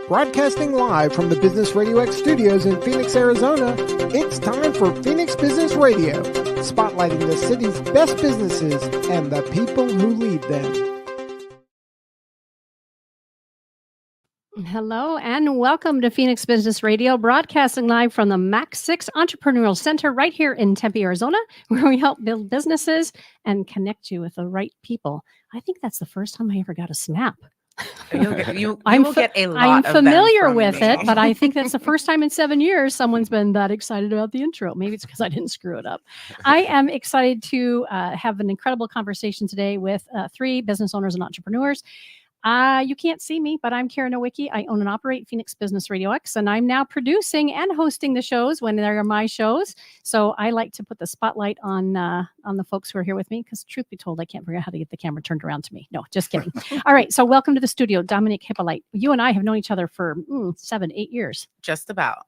Broadcasting live from the Business RadioX studios in Phoenix, Arizona, it's time for Phoenix Business Radio, spotlighting the city's best businesses and the people who lead them. Hello and welcome to Phoenix Business Radio, broadcasting live from the Max 6 Entrepreneurial Center right here in Tempe, Arizona, where we help build businesses and connect you with the right people. I think that's the first time I ever got a snap. You will get a lot I'm familiar of them with me. it, but I think that's the first time in 7 years someone's been that excited about the intro. Maybe it's because I didn't screw it up. I am excited to have an incredible conversation today with three business owners and entrepreneurs. You can't see me, but I'm Karen Nowicki. I own and operate Phoenix Business RadioX, and I'm now producing and hosting the shows when they are my shows. So I like to put the spotlight on the folks who are here with me, because truth be told, I can't figure out how to get the camera turned around to me. No, just kidding. All right, so welcome to the studio, Dominique Hippolyte. You and I have known each other for 7, 8 years. Just about.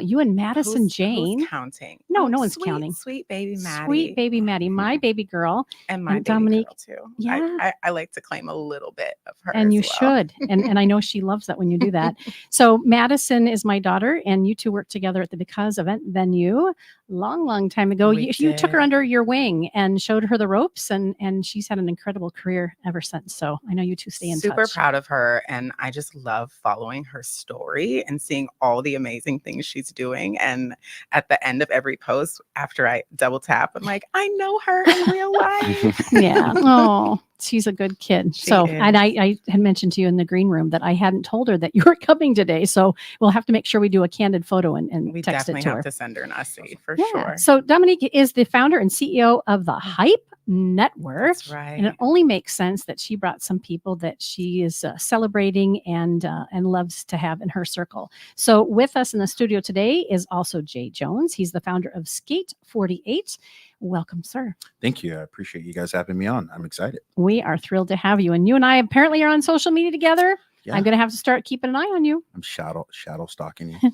You and Madison Jane. Who's counting? No one's counting. Sweet baby Maddie. Sweet baby Maddie, my baby girl. And my baby Dominique, girl too. Yeah. I like to claim a little bit of her. And you as well. should. And I know she loves that when you do that. So Madison is my daughter, and you two worked together at the Because event venue long time ago. You took her under your wing and showed her the ropes, and she's had an incredible career ever since. So I know you two stay in touch. Super proud of her. And I just love following her story and seeing all the amazing things she's doing. And at the end of every post, after I double tap, I'm like, I know her in real life. Yeah. Oh, she's a good kid. She So, is. and I had mentioned to you in the green room that I hadn't told her that you were coming today. So we'll have to make sure we do a candid photo and We text it definitely to her. have to send her an Aussie for Yeah. sure. So Dominique is the founder and CEO of the Hype Network. That's right. And it only makes sense that she brought some people that she is celebrating and loves to have in her circle. So with us in the studio today is also Jay Jones. He's the founder of Skate 48. Welcome, sir. Thank you. I appreciate you guys having me on. I'm excited. We are thrilled to have you. And you and I apparently are on social media together. Yeah. I'm going to have to start keeping an eye on you. I'm shadow stalking you.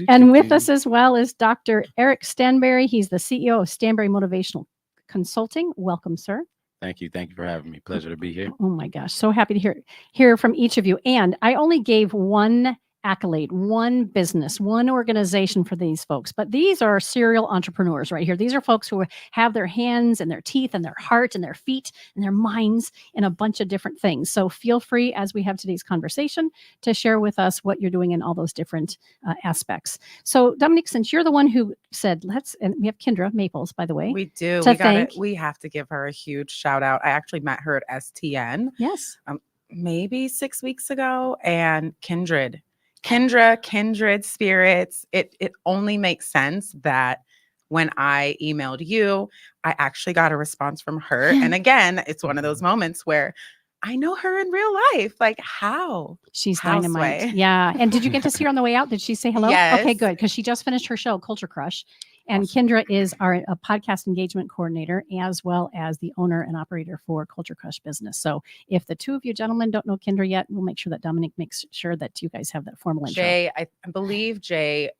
And with us as well is Dr. Eric Stanberry. He's the CEO of Stanberry Motivational Consulting. Welcome, sir. Thank you. Thank you for having me. Pleasure to be here. Oh my gosh. So happy to hear from each of you. And I only gave one accolade, one business, one organization for these folks, but these are serial entrepreneurs right here. These are folks who have their hands and their teeth and their heart and their feet and their minds in a bunch of different things. So feel free, as we have today's conversation, to share with us what you're doing in all those different aspects. So Dominique, since you're the one who said, and we have Kendra Maples, by the way. We do. We have to give her a huge shout out. I actually met her at STN. Yes. Maybe 6 weeks ago, and kindred spirits. It only makes sense that when I emailed you, I actually got a response from her. And again, it's one of those moments where I know her in real life. Like, how? She's Houseway. dynamite. Yeah. And did you get to see her on the way out? Did she say hello? Yes. Okay, good. Because she just finished her show, Culture Crush. And Kendra is our podcast engagement coordinator, as well as the owner and operator for Culture Crush Business. So if the two of you gentlemen don't know Kendra yet, we'll make sure that Dominique makes sure that you guys have that formal intro. Jay, I believe I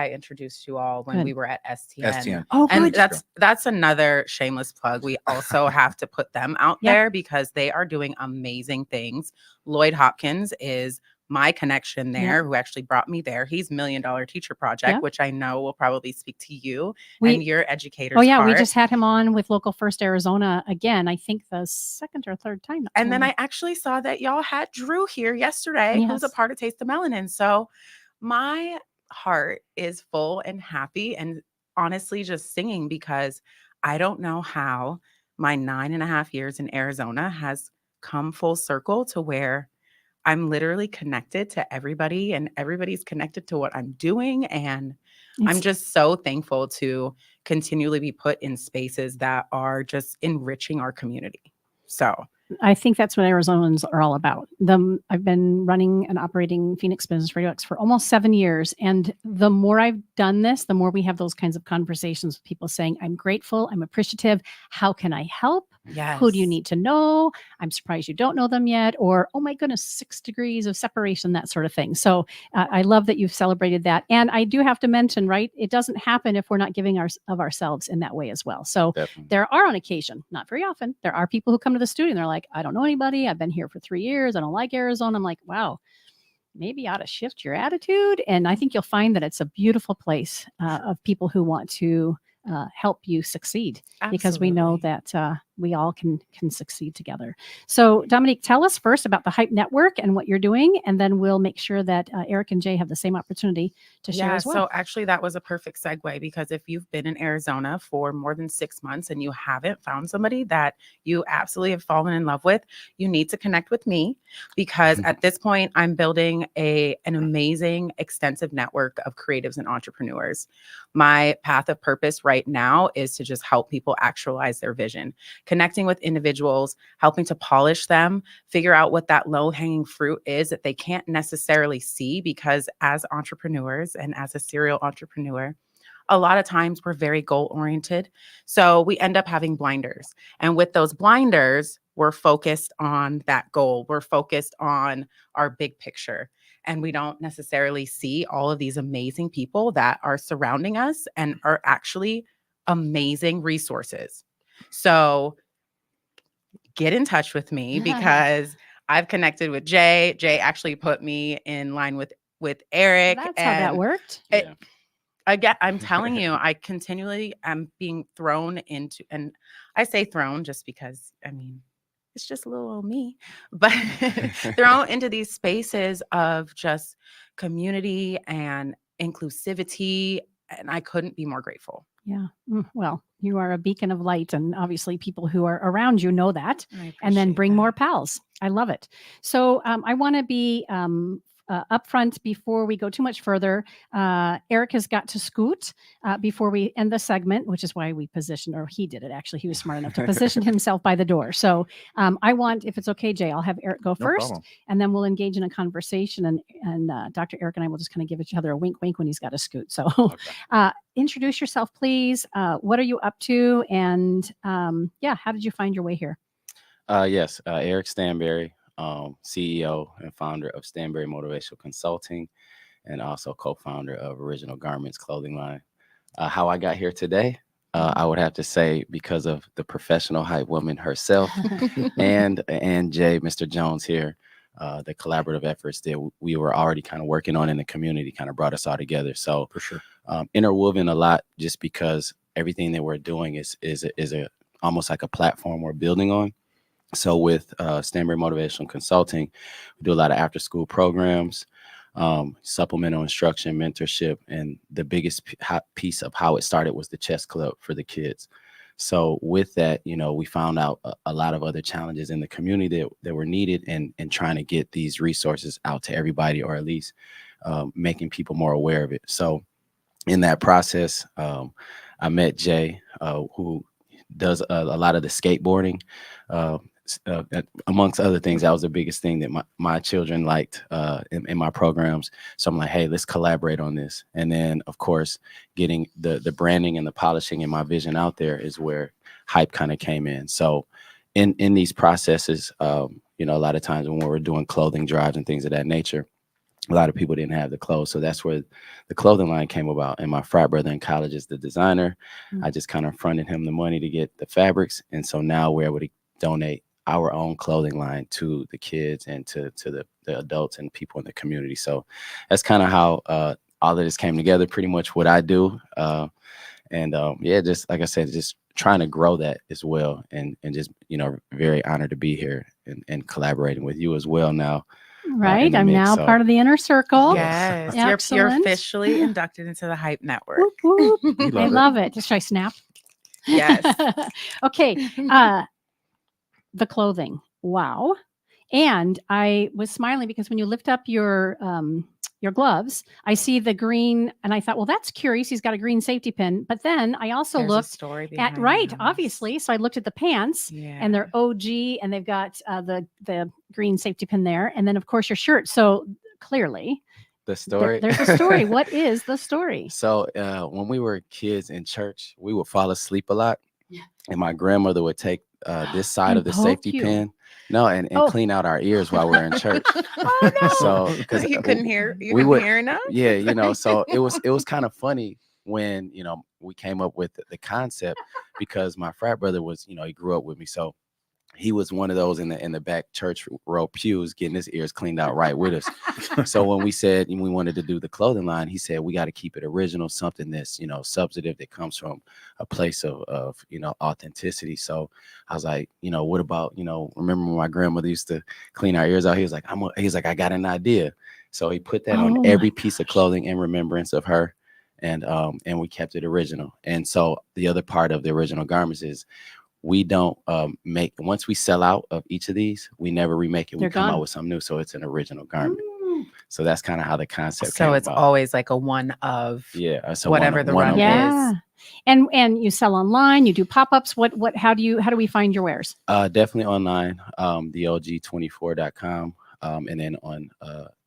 introduced you all when we were at STN. Oh, And good. that's another shameless plug. We also have to put them out Yep. there because they are doing amazing things. Lloyd Hopkins is my connection there, who actually brought me there. He's $1 Million Teacher Project, which I know will probably speak to you and your educators. Oh yeah, we heart. just had him on with Local First Arizona again. I think the second or third time. And then I actually saw that y'all had Drew here yesterday, who's a Yes. part of Taste the Melanin. So my heart is full and happy and honestly just singing because I don't know how my 9.5 years in Arizona has come full circle to where I'm literally connected to everybody and everybody's connected to what I'm doing. And I'm just so thankful to continually be put in spaces that are just enriching our community. So I think that's what Arizonans are all about. I've been running and operating Phoenix Business RadioX for almost 7 years. And the more I've done this, the more we have those kinds of conversations with people saying, I'm grateful, I'm appreciative. How can I help? Yes. Who do you need to know? I'm surprised you don't know them yet. Or, oh my goodness, 6 degrees of separation, that sort of thing. So I love that you've celebrated that. And I do have to mention, right, it doesn't happen if we're not giving of ourselves in that way as well. So Definitely. there are on occasion, not very often, there are people who come to the studio and they're like, I don't know anybody. I've been here for 3 years. I don't like Arizona. I'm like, wow, maybe you ought to shift your attitude. And I think you'll find that it's a beautiful place of people who want to help you succeed, because we know Absolutely. that we all can succeed together. So Dominique, tell us first about the Hype Network and what you're doing, and then we'll make sure that Eric and Jay have the same opportunity to share Yeah, as well. so actually that was a perfect segue, because if you've been in Arizona for more than 6 months and you haven't found somebody that you absolutely have fallen in love with, you need to connect with me, because at this point I'm building an amazing extensive network of creatives and entrepreneurs. My path of purpose right now is to just help people actualize their vision, connecting with individuals, helping to polish them, figure out what that low-hanging fruit is that they can't necessarily see, because as entrepreneurs and as a serial entrepreneur, a lot of times we're very goal-oriented. So we end up having blinders. And with those blinders, we're focused on that goal. We're focused on our big picture. And we don't necessarily see all of these amazing people that are surrounding us and are actually amazing resources. So get in touch with me, because I've connected with Jay. Jay actually put me in line with Eric. That's how that worked. It, Yeah. again, I'm telling you, I continually am being thrown into, and I say thrown just because, I mean, it's just a little old me, but thrown into these spaces of just community and inclusivity. And I couldn't be more grateful. Yeah. Well, you are a beacon of light, and obviously people who are around you know that, and then bring more pals. I love it. So I want to be upfront before we go too much further. Eric has got to scoot before we end the segment, which is why we positioned, or he did it actually. He was smart enough to position himself by the door. So I want, if it's okay, Jay, I'll have Eric go No first, problem. and then we'll engage in a conversation. And Dr. Eric and I will just kind of give each other a wink, wink when he's got to scoot. So introduce yourself, please. What are you up to? And how did you find your way here? Yes, Eric Stanberry, CEO and founder of Stanberry Motivational Consulting, and also co-founder of Original Garments clothing line. How I got here today, I would have to say because of the professional hype woman herself and Jay, Mr. Jones here. The collaborative efforts that we were already kind of working on in the community kind of brought us all together. So For sure. interwoven a lot, just because everything that we're doing is a almost like a platform we're building on. So with Stanberry Motivational Consulting, we do a lot of after school programs, supplemental instruction, mentorship, and the biggest piece of how it started was the chess club for the kids. So with that, we found out a lot of other challenges in the community that were needed, and trying to get these resources out to everybody, or at least making people more aware of it. So in that process, I met Jay, who does a lot of the skateboarding. Amongst other things, that was the biggest thing that my children liked in my programs. So I'm like, hey, let's collaborate on this. And then, of course, getting the branding and the polishing and my vision out there is where hype kind of came in. So in these processes, a lot of times when we're doing clothing drives and things of that nature, a lot of people didn't have the clothes. So that's where the clothing line came about. And my frat brother in college is the designer. I just kind of fronted him the money to get the fabrics. And so now we're able to donate our own clothing line to the kids and to the adults and people in the community. So that's kind of how all of this came together, pretty much what I do. Just like I said, just trying to grow that as well. And just, very honored to be here and collaborating with you as well now. Right. I'm now part of the inner circle. Yes. Yes. You're officially inducted into the Hype Network. Whoop, whoop. I love it. Should I snap? Yes. Okay. The clothing. Wow. And I was smiling because when you lift up your gloves, I see the green, and I thought, well, that's curious. He's got a green safety pin. But then I also looked at, obviously. So I looked at the pants, and they're OG, and they've got the green safety pin there. And then, of course, your shirt. So clearly, the story. There's a story. What is the story? So when we were kids in church, we would fall asleep a lot. And my grandmother would take this side And of the poke safety you. pin. No, and Oh. clean out our ears while we're in church. Oh no. So because You couldn't hear. You we couldn't would- hear enough. yeah, you know, so it was kind of funny when, you know, we came up with the concept, because my frat brother was, you know, he grew up with me, so he was one of those in the back church row pews getting his ears cleaned out right with us. So when we said we wanted to do the clothing line, he said we got to keep it original, something that's, you know, substantive, that comes from a place of you know, authenticity. So I was like, you know, what about, you know, remember when my grandmother used to clean our ears out? He was like, I got an idea. So he put that Oh on my every piece of gosh. clothing in remembrance of her. And we kept it original. And so the other part of the original garments is we don't make, once we sell out of each of these, we never remake it. They're We come gone. out with something new, so it's an original garment. So that's kind of how the concept So came it's about. always like a one of. Yeah, so whatever one, the one run of is. Yeah. And you sell online, you do pop-ups. How do we find your wares? definitely online, theog24.com. And then on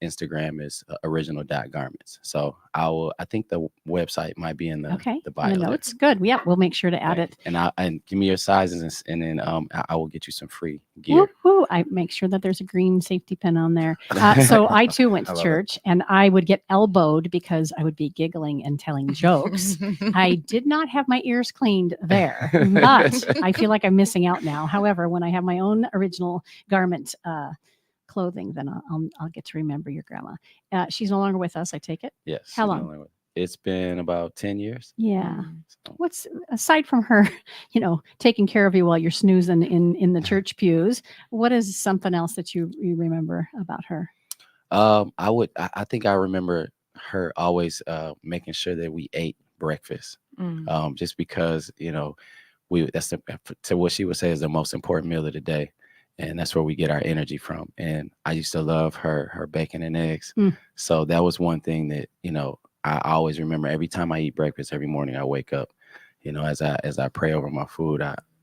Instagram is original.garments. So I think the website might be in the bio. In the there. notes. Good. Yeah, we'll make sure to add Right. it. And give me your sizes, and then I will get you some free gear. Woo-hoo. I make sure that there's a green safety pin on there. So I too went I to love it. church, and I would get elbowed because I would be giggling and telling jokes. I did not have my ears cleaned there, but I feel like I'm missing out now. However, when I have my own original garment clothing, then I'll get to remember your grandma. She's no longer with us, I take it. Yes. How she's long? no longer with- It's been about 10 years. Yeah. So, What's aside from her, you know, taking care of you while you're snoozing in the church pews? What is something else that you remember about her? I think I remember her always making sure that we ate breakfast. Mm. Just because, you know, that's to what she would say is the most important meal of the day. And that's where we get our energy from. And I used to love her bacon and eggs. Mm. So that was one thing that, you know, I always remember. Every time I eat breakfast, every morning I wake up, you know, as I pray over my food,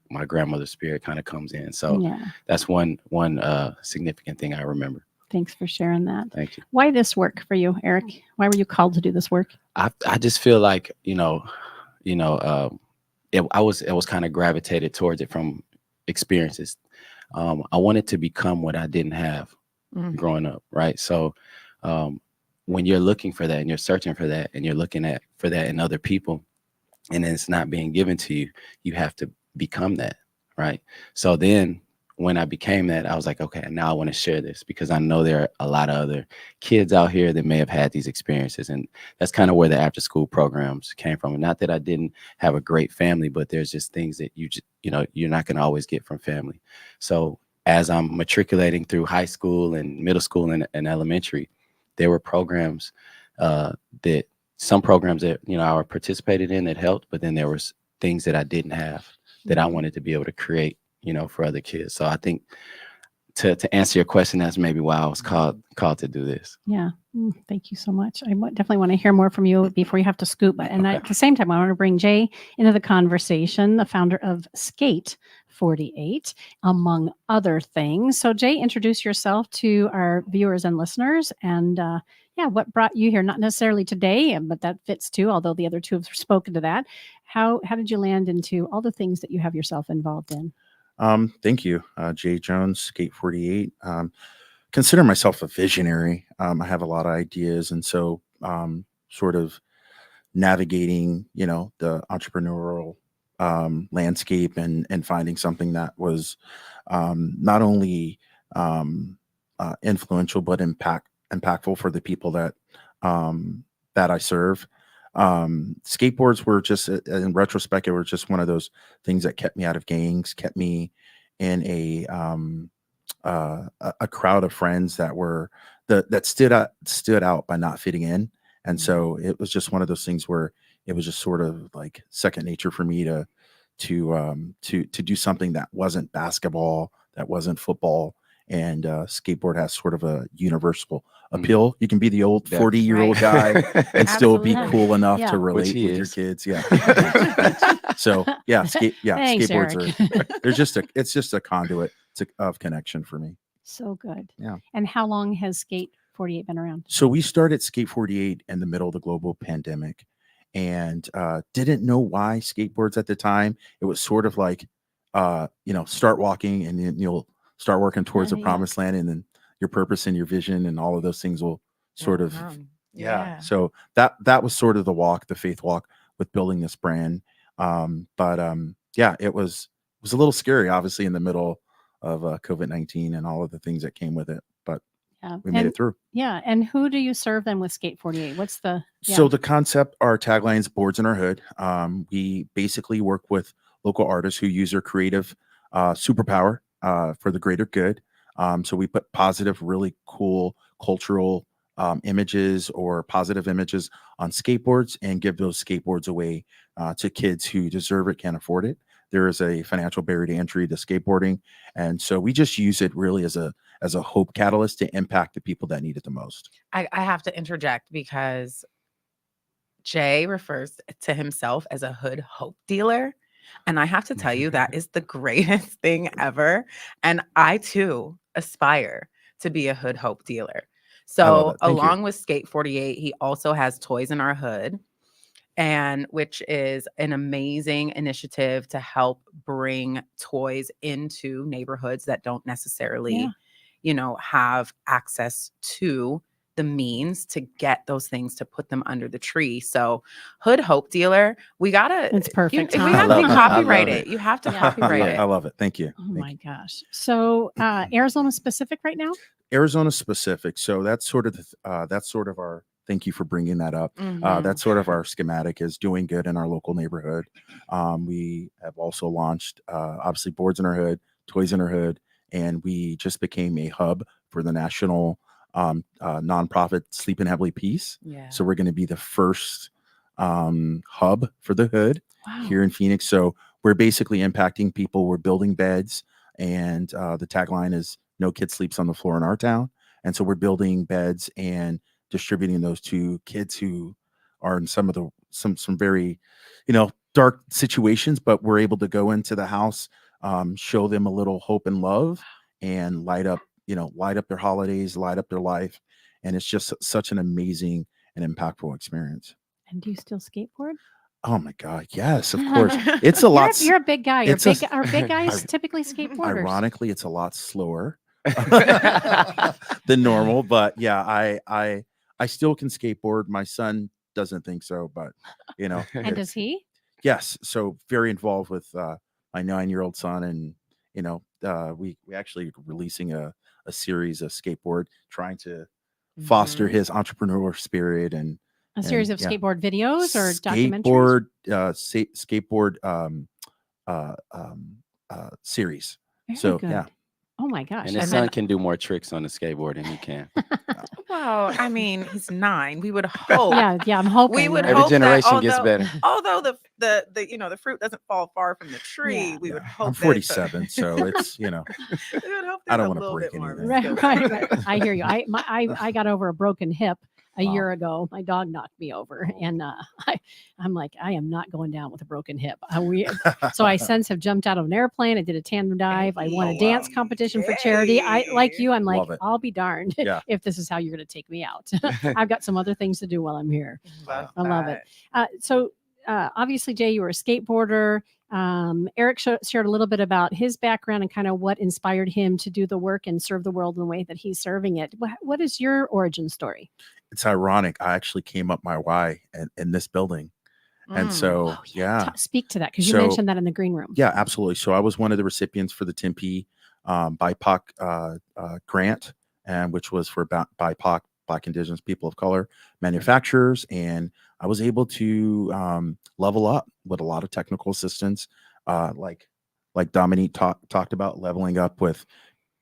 my grandmother's spirit kind of comes in. So Yeah. that's one significant thing I remember. Thanks for sharing that. Thank you. Why this work for you, Eric? Why were you called to do this work? I just feel like, I was kind of gravitated towards it from experiences. I wanted to become what I didn't have Mm. growing up, right? So when you're looking for that and you're searching for that and you're looking for that in other people, and it's not being given to you, you have to become that, right? So then when I became that, I was like, okay, now I want to share this, because I know there are a lot of other kids out here that may have had these experiences. And that's kind of where the after school programs came from. And not that I didn't have a great family, but there's just things that you're not going to always get from family. So as I'm matriculating through high school and middle school and elementary, there were programs some programs that, you know, I participated in that helped, but then there was things that I didn't have that I wanted to be able to create, you know, for other kids. So I think to answer your question, that's maybe why I was called to do this. Yeah. Thank you so much. I definitely want to hear more from you before you have to scoop. And at the same time, I want to bring Jay into the conversation, the founder of Skate 48, among other things. So Jay, introduce yourself to our viewers and listeners, and what brought you here? Not necessarily today, but that fits too, although the other two have spoken to that. How did you land into all the things that you have yourself involved in? Thank you, Jay Jones, Skate 48. Consider myself a visionary. I have a lot of ideas, and so sort of navigating, you know, the entrepreneurial landscape and finding something that was not only influential but impactful for the people that I serve. Skateboards were just, in retrospect, it were just one of those things that kept me out of gangs, kept me in a crowd of friends that stood out by not fitting in. And so it was just one of those things where it was just sort of like second nature for me to do something that wasn't basketball, that wasn't football. And skateboard has sort of a universal appeal. You can be the old 40-year-old guy and still be Absolutely. cool enough Yeah. to relate Which he with your is. kids. Yeah. So Thanks, skateboards it's just a conduit of connection for me. So good. Yeah. And how long has Skate 48 been around? So we started Skate 48 in the middle of the global pandemic, and didn't know why skateboards at the time. It was sort of like start walking, and then you'll start working towards the Yeah. promised land, and then your purpose and your vision and all of those things will sort of, Yeah. So that was sort of the walk, the faith walk with building this brand. It was a little scary, obviously, in the middle of COVID-19 and all of the things that came with it, but Yeah. we made it through. Yeah. And who do you serve then with Skate 48? What's the So the concept, our tagline is boards in our hood. We basically work with local artists who use their creative superpower for the greater good. So we put positive, really cool cultural images or positive images on skateboards and give those skateboards away to kids who deserve it, can't afford it. There is a financial barrier to entry to skateboarding, and so we just use it really as a hope catalyst to impact the people that need it the most. I have to interject because Jay refers to himself as a hood hope dealer. And I have to tell you, that is the greatest thing ever. And I too aspire to be a hood hope dealer. So along with Skate 48, he also has Toys in Our Hood, and which is an amazing initiative to help bring toys into neighborhoods that don't necessarily, have access to the means to get those things, to put them under the tree. So Hood Hope Dealer, we gotta, It's perfect. we I have love to it. copyright it. You have to Yeah. copyright it. I love it. Thank you. Oh my gosh. So Arizona specific right now? Arizona specific. So that's sort of our, thank you for bringing that up. That's sort of our schematic, is doing good in our local neighborhood. We have also launched obviously boards in our hood, toys in our hood, and we just became a hub for the national nonprofit Sleeping Heavily Peace. Yeah. So we're going to be the first hub for the hood here in Phoenix. So we're basically impacting people. We're building beds, and the tagline is "No kid sleeps on the floor in our town." And so we're building beds and distributing those to kids who are in some very, dark situations, but we're able to go into the house, show them a little hope and love, and light up their holidays, light up their life. And it's just such an amazing and impactful experience. And do you still skateboard? Oh my God. Yes, of course. It's a lot. You're a big guy. Are big guys typically skateboarders? Ironically, it's a lot slower than normal, but yeah, I still can skateboard. My son doesn't think so, but And does he? Yes. So very involved with my 9-year-old son, and we actually releasing a series of skateboard, trying to foster his entrepreneur spirit, and a series of skateboard videos or documentaries? Skateboard series. Very good. Oh my gosh. And his son can do more tricks on the skateboard than he can. Well, I mean, he's 9. We would hope. Yeah, I'm hoping. We would Every hope generation that gets better. Although the fruit doesn't fall far from the tree, we would hope. I'm 47, so it's we would hope I don't want to break anything. Right. I hear you. I got over a broken hip a year ago. My dog knocked me over, and I'm like, I am not going down with a broken hip. So I since have jumped out of an airplane. I did a tandem dive. I won a dance competition for charity. I'm like, I'll be darned if this is how you're going to take me out. I've got some other things to do while I'm here. I love it. So obviously, Jay, you were a skateboarder. Eric shared a little bit about his background and kind of what inspired him to do the work and serve the world in the way that he's serving it. What is your origin story? It's ironic. I actually came up my why in this building. And so, speak to that, because you mentioned that in the green room. Yeah, absolutely. So I was one of the recipients for the Tempe BIPOC grant, and which was for BIPOC, Black, Indigenous, People of Color manufacturers. And I was able to level up with a lot of technical assistance, like Dominique talked about, leveling up with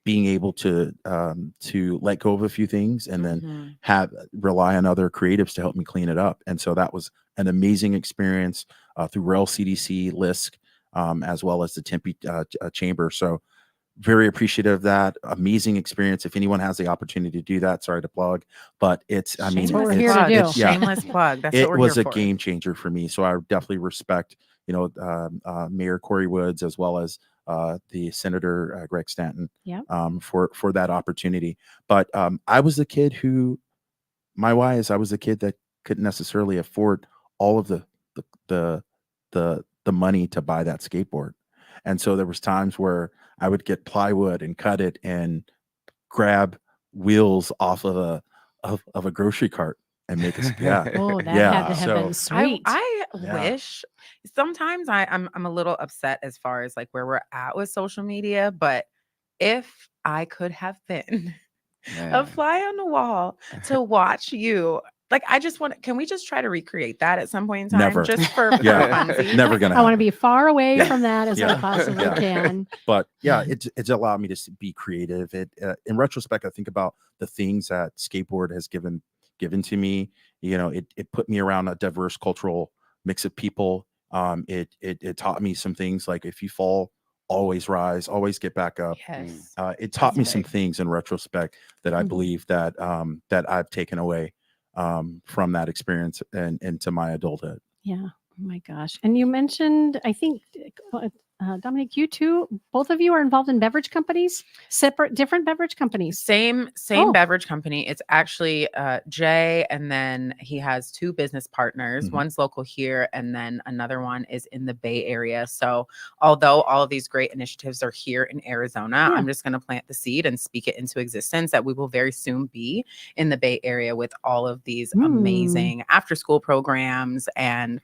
being able to let go of a few things, and then rely on other creatives to help me clean it up. And so that was an amazing experience through REL CDC, LISC, as well as the Tempe Chamber. So very appreciative of that. Amazing experience. If anyone has the opportunity to do that, sorry to plug, but it's what we're here to do. Shameless plug. That's what we're was here a for. game changer for me. So I definitely respect, Mayor Corey Woods, as well as the Senator Greg Stanton, for that opportunity. But I was the kid who, my why is I was the kid that couldn't necessarily afford all of the money to buy that skateboard. And so there was times where I would get plywood and cut it and grab wheels off of a grocery cart and make us, yeah. Oh, that Yeah, had to have been so- sweet. I Yeah. wish sometimes I'm a little upset as far as like where we're at with social media, but if I could have been a Man. fly on the wall to watch you, like I just want, can we just try to recreate that at some point in time? Never. Just for Yeah. funsies? Never gonna I want to happen. be far away Yeah. from that as I Yeah. possibly Yeah. can. But yeah, it's allowed me to be creative. It in retrospect, I think about the things that skateboard has given to me. You know, it put me around a diverse cultural mix of people. It taught me some things like if you fall, always rise, always get back up. Yes. It taught That's me some big. things in retrospect that I Mhm. believe that that I've taken away from that experience and into my adulthood. Yeah. Oh my gosh. And you mentioned, I think, Dominic, you two, both of you are involved in beverage companies, different beverage companies. Same Oh. beverage company. It's actually Jay, and then he has two business partners. Mhm. One's local here, and then another one is in the Bay Area. So although all of these great initiatives are here in Arizona, Yeah. I'm just going to plant the seed and speak it into existence that we will very soon be in the Bay Area with all of these amazing after school programs and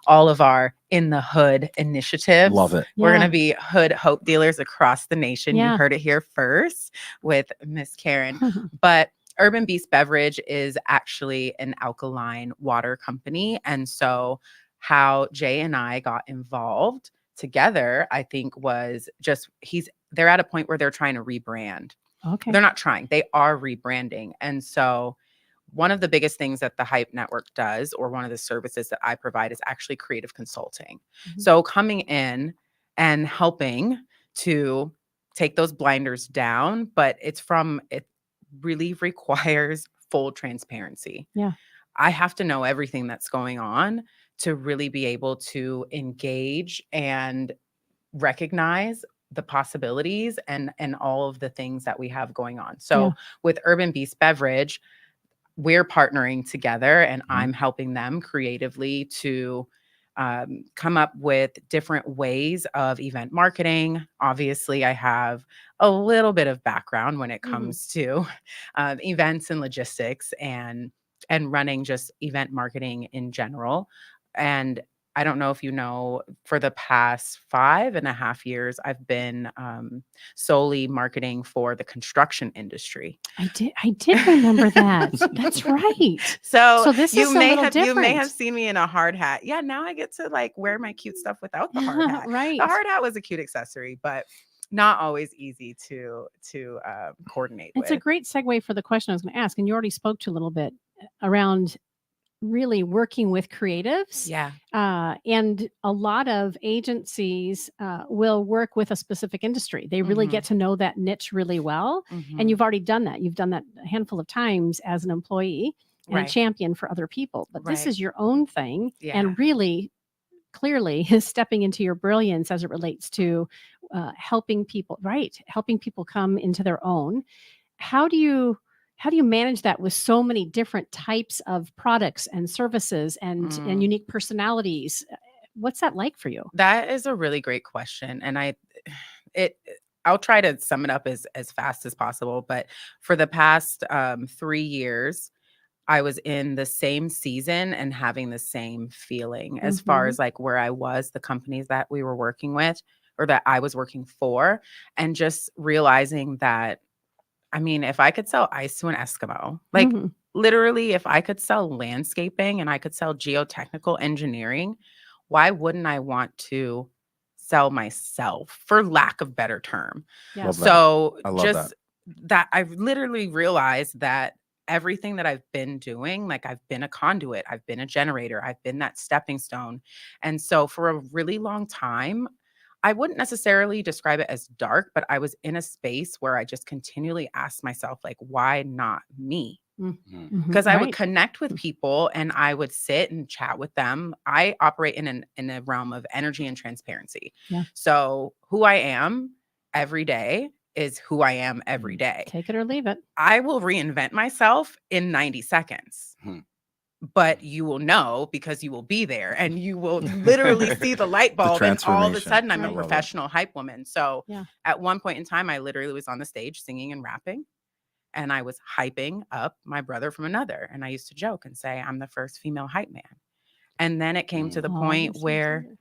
all of our in the hood initiatives. Love it. We're Yeah. going to be hood hope dealers across the nation. Yeah. You heard it here first with Miss Karen. But Urban Beast Beverage is actually an alkaline water company. And so how Jay and I got involved together, I think was just they're at a point where they're trying to rebrand. Okay. They're not trying, they are rebranding. And so one of the biggest things that the Hype Network does, or one of the services that I provide, is actually creative consulting. Mhm. So coming in and helping to take those blinders down, but it really requires full transparency. Yeah. I have to know everything that's going on to really be able to engage and recognize the possibilities and all of the things that we have going on. So Yeah. with Urban Beast Beverage, we're partnering together, and Mhm. I'm helping them creatively to come up with different ways of event marketing. Obviously, I have a little bit of background when it comes to events and logistics and running just event marketing in general. And I don't know if you know, for the past 5.5 years, I've been solely marketing for the construction industry. I did remember that. That's right. So this you is a may little have you may different. have seen me in a hard hat. Yeah, now I get to like wear my cute stuff without the hard hat. Right. The hard hat was a cute accessory, but not always easy to coordinate It's with. a great segue for the question I was going to ask, and you already spoke to a little bit around really working with creatives. Yeah. And a lot of agencies will work with a specific industry. They really get to know that niche really well. And you've already done that. You've done that a handful of times as an employee and Right. a champion for other people. But this Right. is your own thing. Yeah. And really, clearly stepping into your brilliance as it relates to helping people, right? Helping people come into their own. How do you manage that with so many different types of products and services and unique personalities? What's that like for you? That is a really great question. And I'll try to sum it up as fast as possible. But for the past 3 years, I was in the same season and having the same feeling as far as like where I was, the companies that we were working with or that I was working for, and just realizing that, I mean, if I could sell ice to an Eskimo, like literally, if I could sell landscaping and I could sell geotechnical engineering, why wouldn't I want to sell myself, for lack of better term? Yeah. Love that. So I love just that I've literally realized that everything that I've been doing, like I've been a conduit, I've been a generator, I've been that stepping stone. And so for a really long time, I wouldn't necessarily describe it as dark, but I was in a space where I just continually asked myself, like, why not me? Because I would connect with people and I would sit and chat with them. I operate in a realm of energy and transparency. Yeah. So who I am every day is who I am every day. Take it or leave it. I will reinvent myself in 90 seconds. but you will know because you will be there and you will literally see the light bulb. And all of a transformation. sudden, I'm I a love it. professional hype woman. So Yeah. at one point in time, I literally was on the stage singing and rapping. And I was hyping up my brother from another. And I used to joke and say, I'm the first female hype man. And then it came to the Oh, point that's so where exciting.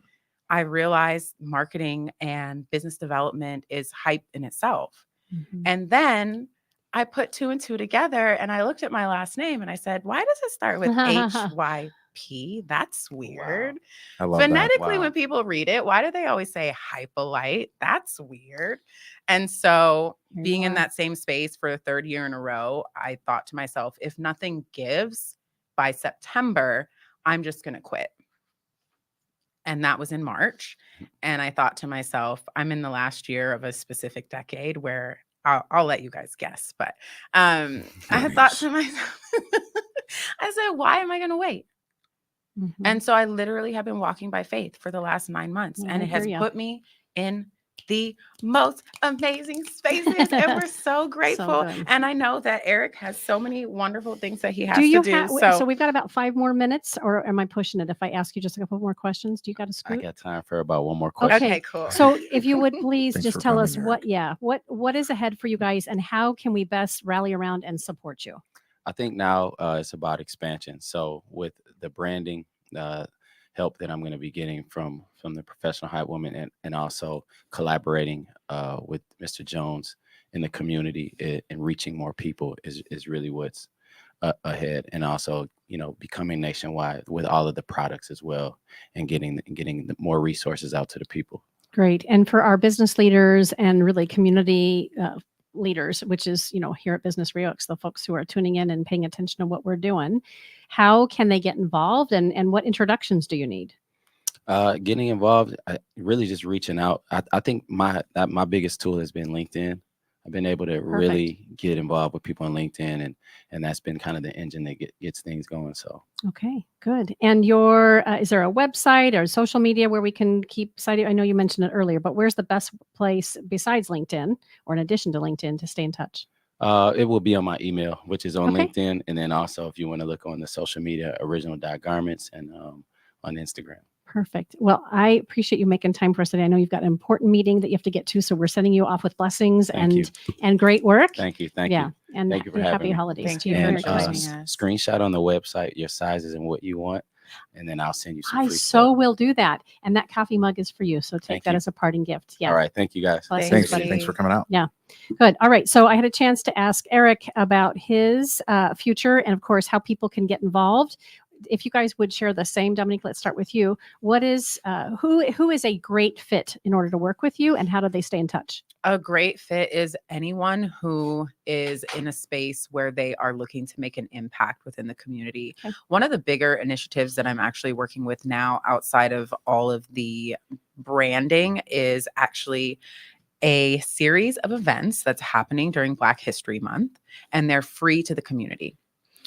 I realized marketing and business development is hype in itself. Mhm. And then I put 2 and 2 together and I looked at my last name and I said, why does it start with HYP? That's weird. I love that. Phonetically, Wow. when people read it, why do they always say hypolite? That's weird. And so Here being you in are. that same space for the third year in a row, I thought to myself, if nothing gives by September, I'm just going to quit. And that was in March. And I thought to myself, I'm in the last year of a specific decade where I'll let you guys guess. But I had thought to myself, I said, why am I going to wait? Mhm. And so I literally have been walking by faith for the last 9 months. Yeah, And I it has hear ya. put me in the most amazing spaces. And we're so grateful. good. And I know that Eric has so many wonderful things that he has Do you to do. have? So we've got about 5 more minutes, or am I pushing it? If I ask you just a couple more questions, do you got a I scoop? got time for about one more question. Okay. Okay, cool. So if you would please Thanks just for tell coming, us what, Eric. what is ahead for you guys, and how can we best rally around and support you? I think now it's about expansion. So with the branding help that I'm going to be getting from the professional hype woman, and also collaborating with Mr. Jones in the community and reaching more people is really what's ahead. And also, becoming nationwide with all of the products as well, and getting more resources out to the people. Great. And for our business leaders and really community leaders, which is, here at Business RadioX, the folks who are tuning in and paying attention to what we're doing, how can they get involved, and what introductions do you need? Getting involved, really just reaching out. I think my biggest tool has been LinkedIn. I've been able to really get involved with people on LinkedIn, and that's been kind of the engine that gets things going. So Okay, good. And your is there a website or social media where we can keep citing? I know you mentioned it earlier, but where's the best place besides LinkedIn, or in addition to LinkedIn, to stay in touch? it will be on my email, which is on Okay. LinkedIn, and then also if you want to look on the social media, original.garments, and on Instagram. Perfect. Well, I appreciate you making time for us today. I know you've got an important meeting that you have to get to, so we're sending you off with blessings Thank you. and great work. Thank you. Yeah, and Thank you for having happy me. holidays Thank to you you. for Merry And joining Christmas. us. screenshot on the website your sizes and what you want, and then I'll send you some I free so stuff. will do that. And that coffee mug is for you. So take Thank that you. as a parting gift. Yeah. All right. Thank you, guys. Blessings, Thanks, buddy. Thanks for coming out. Good. All right. So I had a chance to ask Eric about his future and, of course, how people can get involved. If you guys would share the same, Dominique, let's start with you. What is who is a great fit in order to work with you, and how do they stay in touch? A great fit is anyone who is in a space where they are looking to make an impact within the community. Okay. One of the bigger initiatives that I'm actually working with now, outside of all of the branding, is actually a series of events that's happening during Black History Month, and they're free to the community.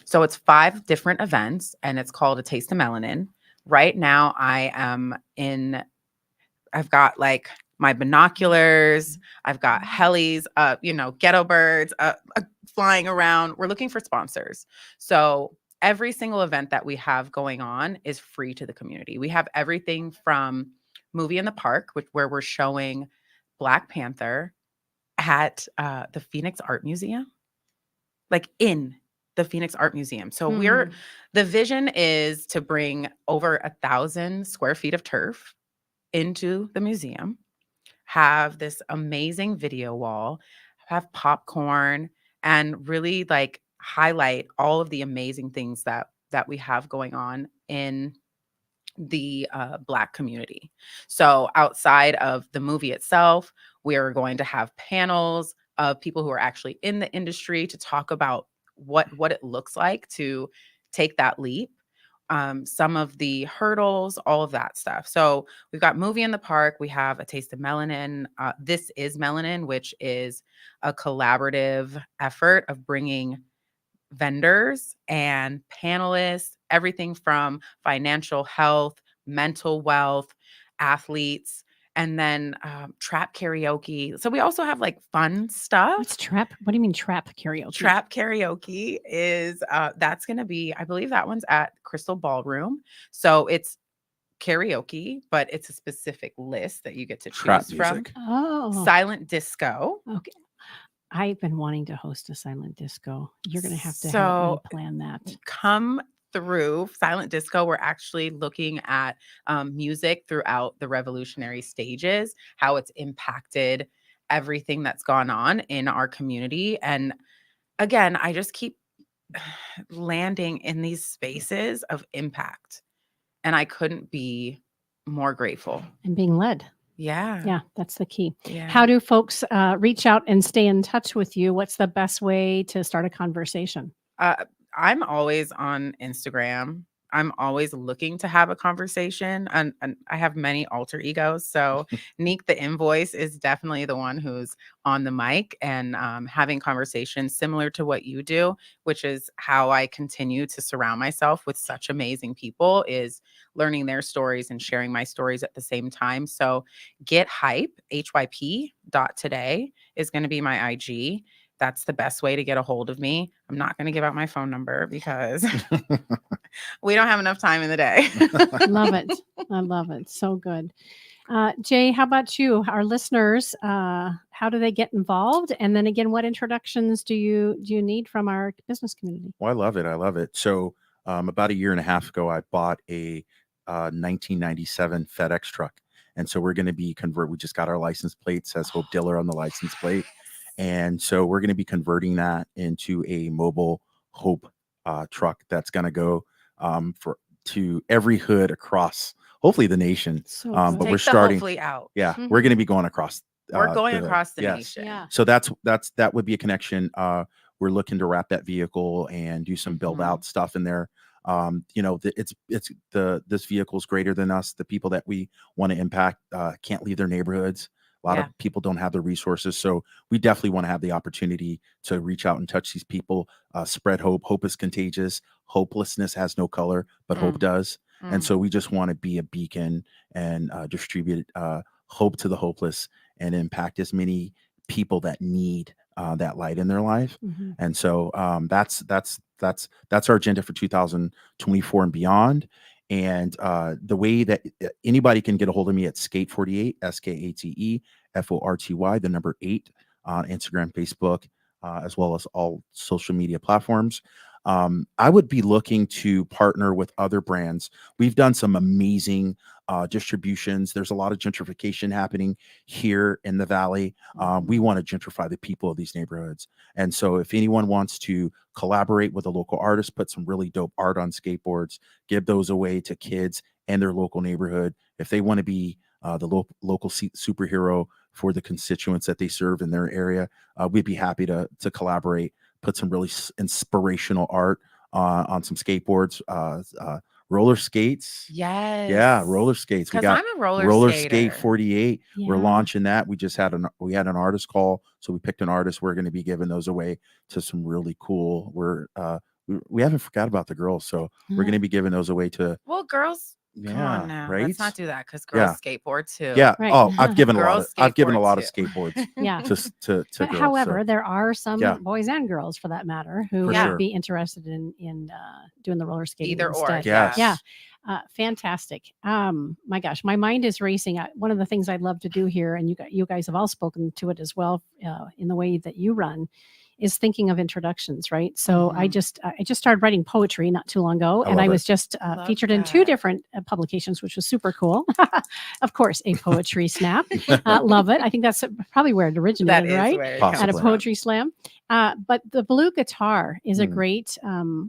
So it's 5 different events, and it's called A Taste of Melanin. Right now, I've got like my binoculars, I've got helis, ghetto birds flying around. We're looking for sponsors. So every single event that we have going on is free to the community. We have everything from Movie in the Park, where we're showing Black Panther at the Phoenix Art Museum, like in the Phoenix Art Museum. So the vision is to bring over 1,000 square feet of turf into the museum, have this amazing video wall, have popcorn, and really like highlight all of the amazing things that we have going on in the Black community. So outside of the movie itself, we are going to have panels of people who are actually in the industry to talk about what it looks like to take that leap, some of the hurdles, all of that stuff. So we've got Movie in the Park. We have A Taste of Melanin. This is Melanin, which is a collaborative effort of bringing vendors and panelists, everything from financial health, mental wealth, athletes, and then trap karaoke. So we also have like fun stuff. What's trap? What do you mean trap karaoke? Trap karaoke is that's going to be, I believe that one's at Crystal Ballroom. So it's karaoke, but it's a specific list that you get to Trap choose from. music. Oh, Silent disco. okay. I've been wanting to host a silent disco. You're going to have to help So me plan that. come through silent disco. We're actually looking at music throughout the revolutionary stages, how it's impacted everything that's gone on in our community. And again, I just keep landing in these spaces of impact, and I couldn't be more grateful. And being led. Yeah. Yeah, that's the key. Yeah. How do folks reach out and stay in touch with you? What's the best way to start a conversation? I'm always on Instagram. I'm always looking to have a conversation, and I have many alter egos. So Neek the Invoice is definitely the one who's on the mic and having conversations similar to what you do, which is how I continue to surround myself with such amazing people, is learning their stories and sharing my stories at the same time. So get hype, HYP.today is going to be my IG. That's the best way to get a hold of me. I'm not going to give out my phone number because we don't have enough time in the day. Love it. I love it. So good. Jay, how about you? Our listeners, how do they get involved? And then again, what introductions do you need from our business community? Well, I love it. I love it. So about a year and a half ago, I bought a 1997 FedEx truck. And so we're going to be we just got our license plate, it says Hope Diller on the license plate. And so we're going to be converting that into a mobile Hope truck that's going to go to every hood across, hopefully the nation. So But good. we're starting. Hopefully out. Yeah, Mhm. we're going to be going across. We're going the- across the yes. nation. Yeah. So that would be a connection. We're looking to wrap that vehicle and do some build out stuff in there. This vehicle is greater than us. The people that we want to impact can't leave their neighborhoods. A lot of people don't have the resources. So we definitely want to have the opportunity to reach out and touch these people, spread hope. Hope is contagious. Hopelessness has no color, but hope does. And so we just want to be a beacon and distribute hope to the hopeless and impact as many people that need that light in their life. Mm-hmm. And so that's our agenda for 2024 and beyond. And the way that anybody can get a hold of me at Skate48, SKATE, the number 8 on Instagram, Facebook, as well as all social media platforms. I would be looking to partner with other brands. We've done some amazing distributions. There's a lot of gentrification happening here in the Valley. We want to gentrify the people of these neighborhoods. And so if anyone wants to collaborate with a local artist, put some really dope art on skateboards, give those away to kids and their local neighborhood. If they want to be the local superhero for the constituents that they serve in their area, we'd be happy to collaborate, put some really inspirational art on some skateboards, roller skates. Yes. Yeah, roller skates. We Because got I'm a roller skater. Skate 48. We're Yeah. launching that. We just had an artist call, so we picked an artist. We're going to be giving those away to some really cool. We haven't forgot about the girls, so we're going to be giving those away to. Well, girls, come on now. right? Let's not do that because girls skateboard too. Yeah. Right. Oh, I've given a lot Girls of skateboard skateboards Yeah. to But girls. however, So, there are some Yeah. boys and girls, for that matter, who For would sure. be interested in doing the roller skating Either or. instead. Yes. Yeah. Fantastic. My gosh, my mind is racing. One of the things I'd love to do here, and you guys have all spoken to it as well, in the way that you run, is thinking of introductions, right? So I just started writing poetry not too long ago, and love I it. was just Love featured in 2 that. different publications, which was super cool. Of course, a poetry snap. Love it. I think that's probably where it originated, That is right? where it Possibly. At a comes from. poetry slam. But the Blue Guitar is a Mm. great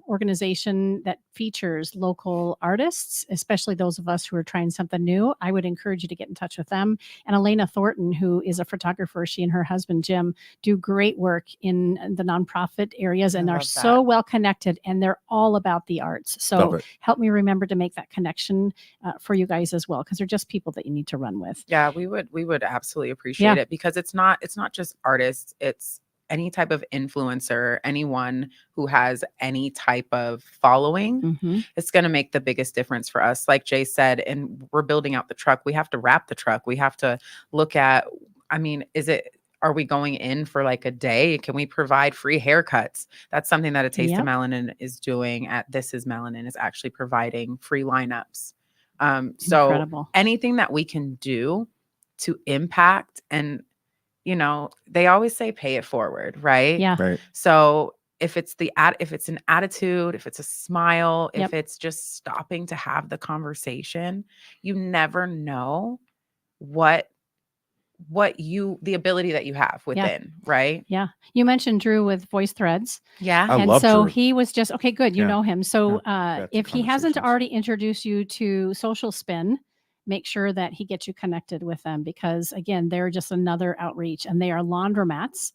organization that features local artists, especially those of us who are trying something new. I would encourage you to get in touch with them. And Elena Thornton, who is a photographer, she and her husband, Jim, do great work in the nonprofit areas and I are love so that. well connected, and they're all about the arts. Love So it. help me remember to make that connection for you guys as well, because they're just people that you need to run with. Yeah, we would absolutely appreciate it, because it's not just artists, it's any type of influencer, anyone who has any type of following, Mhm. it's going to make the biggest difference for us. Like Jay said, and we're building out the truck. We have to wrap the truck. We have to look at, I mean, are we going in for like a day? Can we provide free haircuts? That's something that A Taste of Yep. Melanin is doing at This Is Melanin, is actually providing free lineups. So Incredible. anything that we can do to impact, and they always say pay it forward, right? Yeah. Right. So if it's an attitude, if it's a smile, Yep. if it's just stopping to have the conversation, you never know what the ability that you have within, right? Yeah. You mentioned Drew with Voice Threads. Yeah. I And love so Drew. he was just, okay, good. You Yeah. know him. So Had if some he hasn't conversations. already introduced you to Social Spin, make sure that he gets you connected with them, because again, they're just another outreach, and they are laundromats.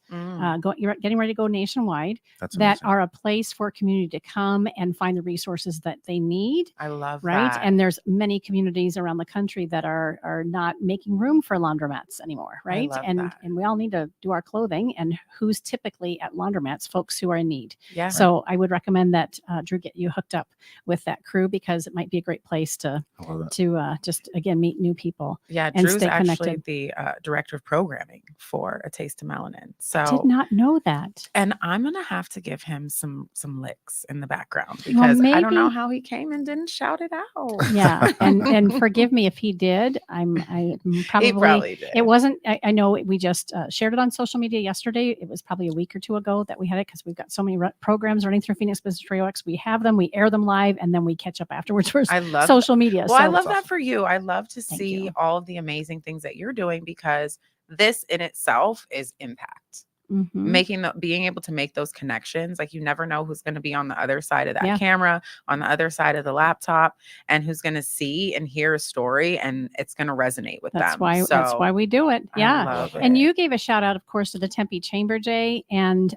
You're getting ready to go nationwide. That's That amazing. are a place for community to come and find the resources that they need. I love Right. that. And there's many communities around the country that are not making room for laundromats anymore. Right. love And that. we all need to do our clothing, and who's typically at laundromats? Folks who are in need. Yeah. So I would recommend that Drew get you hooked up with that crew, because it might be a great place to I love that. just again meet new people. Yeah, and Drew's stay actually connected. the director of programming for A Taste of Melanin. I did So, not know that. and I'm gonna have to give him some licks in the background, Well, because I don't know maybe- how he came and didn't shout it out. Yeah, and forgive me if he did. I'm He probably. probably did. It wasn't. I know we just shared it on social media yesterday. It was probably a week or two ago that we had it, because we've got so many programs running through Phoenix Business RadioX. We have them, we air them live, and then we catch up afterwards for I love social media. Well, I So love That's that for you. I love to Thank see you. all of the amazing things that you're doing, because this in itself is impact. mhm. Being able to make those connections, like, you never know who's going to be on the other side of that Yeah. camera, on the other side of the laptop, and who's going to see and hear a story, and it's going to resonate with That's them. why. That's So, why we do it. I Yeah. love And it. you gave a shout out, of course, to the Tempe Chamber, Jay. And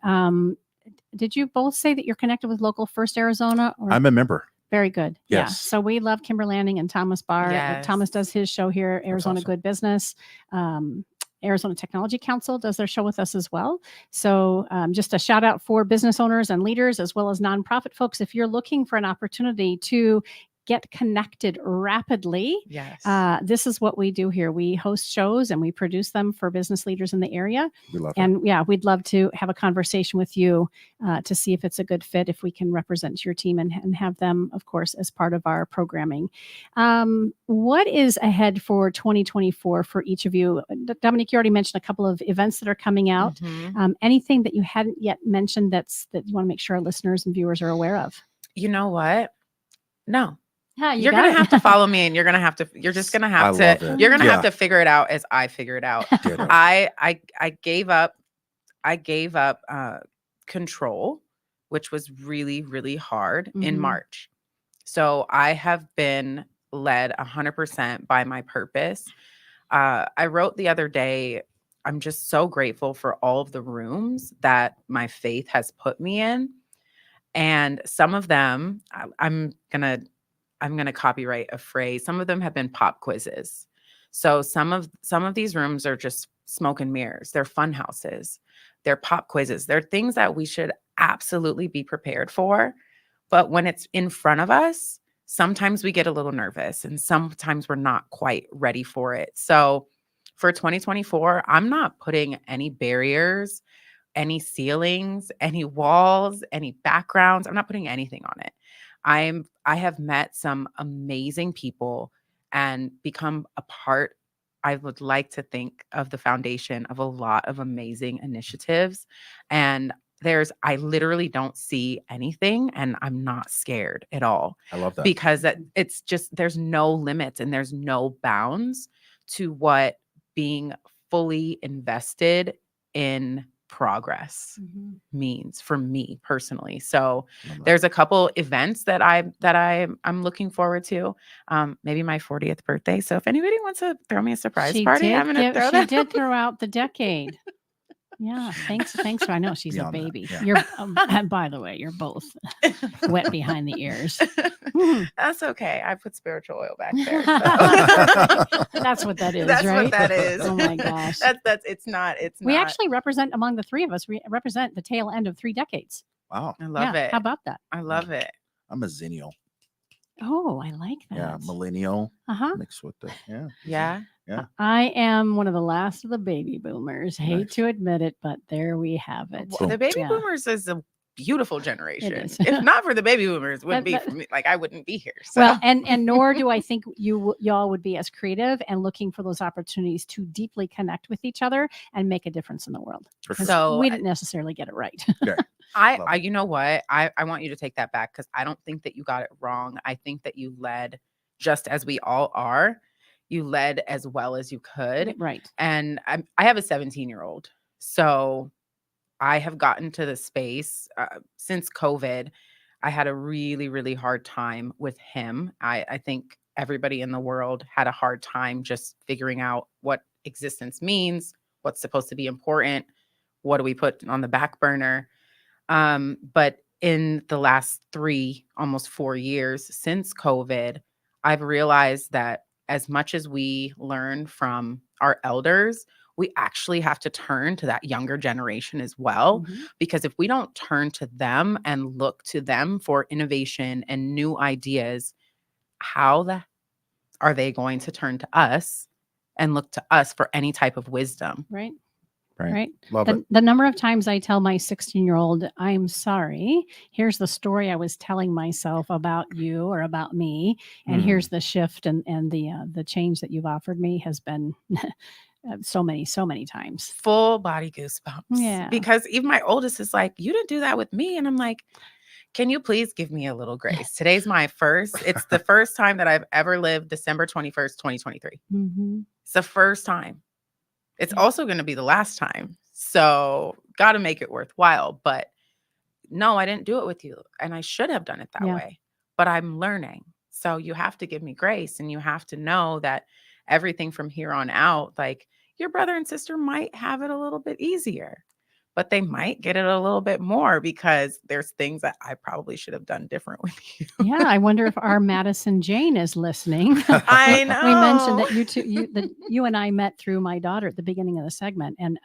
did you both say that you're connected with Local First Arizona? Or? I'm a member. Very good. Yeah. Yes. So we love Kimber Landing and Thomas Barr. Yes. Thomas does his show here, Arizona awesome. Good Business. Arizona Technology Council does their show with us as well. So just a shout out for business owners and leaders, as well as nonprofit folks. If you're looking for an opportunity to get connected rapidly, Yes. this is what we do here. We host shows and we produce them for business leaders in the area. We love it. And yeah, we'd love to have a conversation with you to see if it's a good fit, if we can represent your team and have them, of course, as part of our programming. What is ahead for 2024 for each of you? Dominique, you already mentioned a couple of events that are coming out. Mhm. Anything that you hadn't yet mentioned that you want to make sure our listeners and viewers are aware of? You know what? No. Yeah, You're going to have to follow me, and you're just going to have I love to, it. you're going to have Yeah. to figure it out as I figure it out. Ditto. I gave up control, which was really, really hard in Mhm. March. So I have been led 100% by my purpose. I wrote the other day, I'm just so grateful for all of the rooms that my faith has put me in. And some of them, I'm gonna copyright a phrase. Some of them have been pop quizzes. So some of these rooms are just smoke and mirrors. They're fun houses. They're pop quizzes. They're things that we should absolutely be prepared for. But when it's in front of us, sometimes we get a little nervous, and sometimes we're not quite ready for it. So for 2024, I'm not putting any barriers, any ceilings, any walls, any backgrounds. I'm not putting anything on it. I have met some amazing people and become a part, I would like to think, of the foundation of a lot of amazing initiatives. And I literally don't see anything, and I'm not scared at all, I love that. because it's just, there's no limits and there's no bounds to what being fully invested in progress Mhm. means for me personally. So Love that. there's a couple events that I'm looking forward to. Maybe my 40th birthday. So if anybody wants to throw me a surprise party, I'm going to throw She that. did throw out the decade. Yeah. Thanks. I know she's a Beyond that, baby. yeah. You're, and by the way, you're both wet behind the ears. Mhm. That's okay. I put spiritual oil back there. So. That's what that is, That's right? what that is. Oh my gosh. That's it's not. We not. actually represent, among the three of us, represent the tail end of 3 decades. Wow. I love Yeah, it. how about that? I love it. I'm a zennial. Oh, I like that. Yeah. Millennial Uh-huh. mixed with the, yeah. Yeah. Yeah. I am one of the last of the baby boomers. Hate Nice. to admit it, but there we have it. Well, the baby Yeah. boomers is a beautiful generation. is. If not for the baby boomers, it wouldn't be That- for me. Like I wouldn't be here. So. Well, and nor do I think y'all would be as creative and looking for those opportunities to deeply connect with each other and make a difference in the world. For 'Cause sure. So we didn't necessarily get it right. Love I it. you know what? I want you to take that back because I don't think that you got it wrong. I think that you led just as we all are. You led as well as you could. Right. And I have a 17-year-old. So I have gotten to the space since COVID. I had a really, really hard time with him. I think everybody in the world had a hard time just figuring out what existence means, what's supposed to be important, what do we put on the back burner. But in the last 3, almost 4 years since COVID, I've realized that as much as we learn from our elders, we actually have to turn to that younger generation as well. Mhm. Because if we don't turn to them and look to them for innovation and new ideas, are they going to turn to us and look to us for any type of wisdom? Right. Right. Right. Love it. The number of times I tell my 16-year-old, I'm sorry, here's the story I was telling myself about you or about me, and Mm. here's the shift and the change that you've offered me has been so many times. Full body goosebumps. Yeah. Because even my oldest is like, you didn't do that with me. And I'm like, can you please give me a little grace? Today's my first. It's the first time that I've ever lived December 21st, 2023. Mm-hmm. It's the first time. It's Yeah. also going to be the last time. So got to make it worthwhile. But no, I didn't do it with you. And I should have done it that Yeah. way. But I'm learning. So you have to give me grace and you have to know that everything from here on out, like your brother and sister might have it a little bit easier, but they might get it a little bit more because there's things that I probably should have done different with you. Yeah, I wonder if our Madison Jane is listening. I know. We mentioned that you and I met through my daughter at the beginning of the segment, and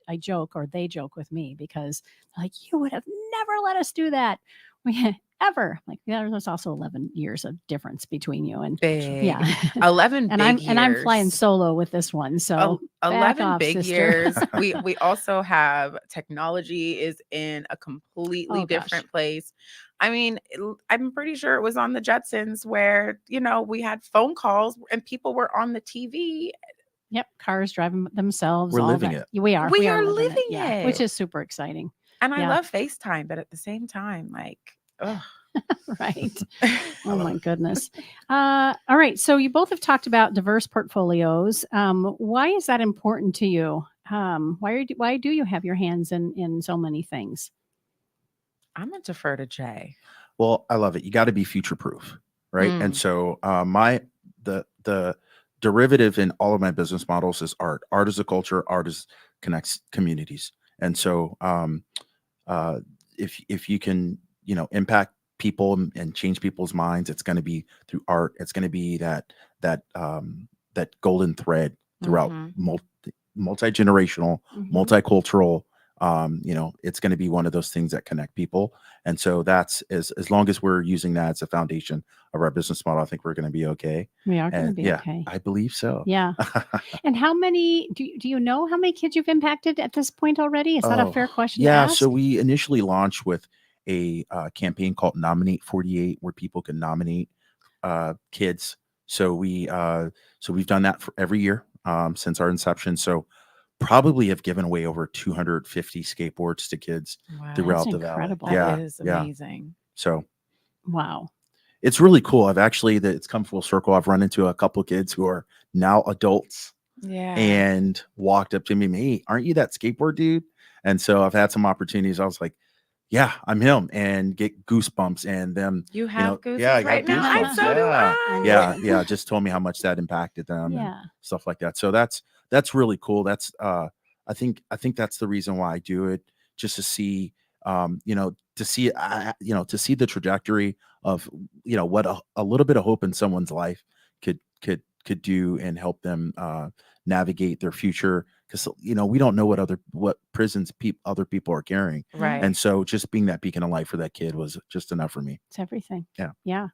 I joke, or they joke with me, because like, you would have never let us do that. Ever. Like, yeah, there's also 11 years of difference between you and Big. yeah. 11 and big I'm flying years. solo with this one. So back 11 off, big sister. years. We also have technology is in a completely Oh, gosh. different place. I mean, I'm pretty sure it was on the Jetsons where, we had phone calls and people were on the TV. Yep, cars driving themselves. We're all living that. it. We are. We are living living Yeah, which it. is super exciting. And I Yeah. love FaceTime, but at the same time, like, ugh. Right. Oh my goodness. All right. So you both have talked about diverse portfolios. Why is that important to you? Why do you have your hands in so many things? I'm going to defer to Jay. Well, I love it. You got to be future proof, right? And so the derivative in all of my business models is art. Art is a culture. Art connects communities. And so if you can impact people and change people's minds, it's going to be through art. It's going to be that golden thread throughout multi-generational, multicultural. It's going to be one of those things that connect people. And so that's as long as we're using that as a foundation of our business model, I think we're going to be okay. We are going to be Yeah, okay. I believe so. Yeah. And how many do you know how many kids you've impacted at this point already? Is that a fair question to ask? So we initially launched with a campaign called Nominate 48, where people can nominate kids. So we've done that for every year since our inception. So probably have given away over 250 skateboards to kids throughout That's the valley. incredible. That is amazing. So Wow. it's really cool. It's come full circle. I've run into a couple of kids who are now adults Yeah. and walked up to me, "Hey, aren't you that skateboard dude?" And so I've had some opportunities. I was like, "Yeah, I'm him," and get goosebumps and them. You have goosebumps I got right now. goosebumps. So do I. Yeah. Just told me how much that impacted them and Yeah. stuff like that. So that's really cool. That's I think that's the reason why I do it, just to see, to see, to see the trajectory of, what a little bit of hope in someone's life could do and help them navigate their future. Because we don't know what prisons other people are carrying, Right. and so just being that beacon of light for that kid was just enough for me. It's everything. Yeah. Yeah.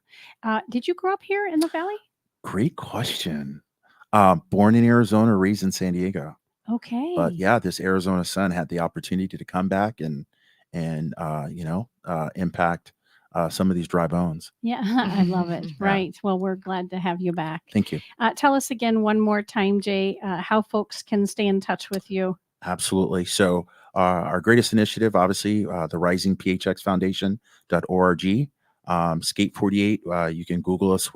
Did you grow up here in the Valley? Great question. Born in Arizona, raised in San Diego. Okay. But yeah, this Arizona sun had the opportunity to come back and impact some of these dry bones. Yeah, I love it. Yeah. Right. Well, we're glad to have you back. Thank you. Tell us again one more time, Jay, how folks can stay in touch with you. Absolutely. So our greatest initiative, obviously, the risingphxfoundation.org. Skate 48. You can Google us.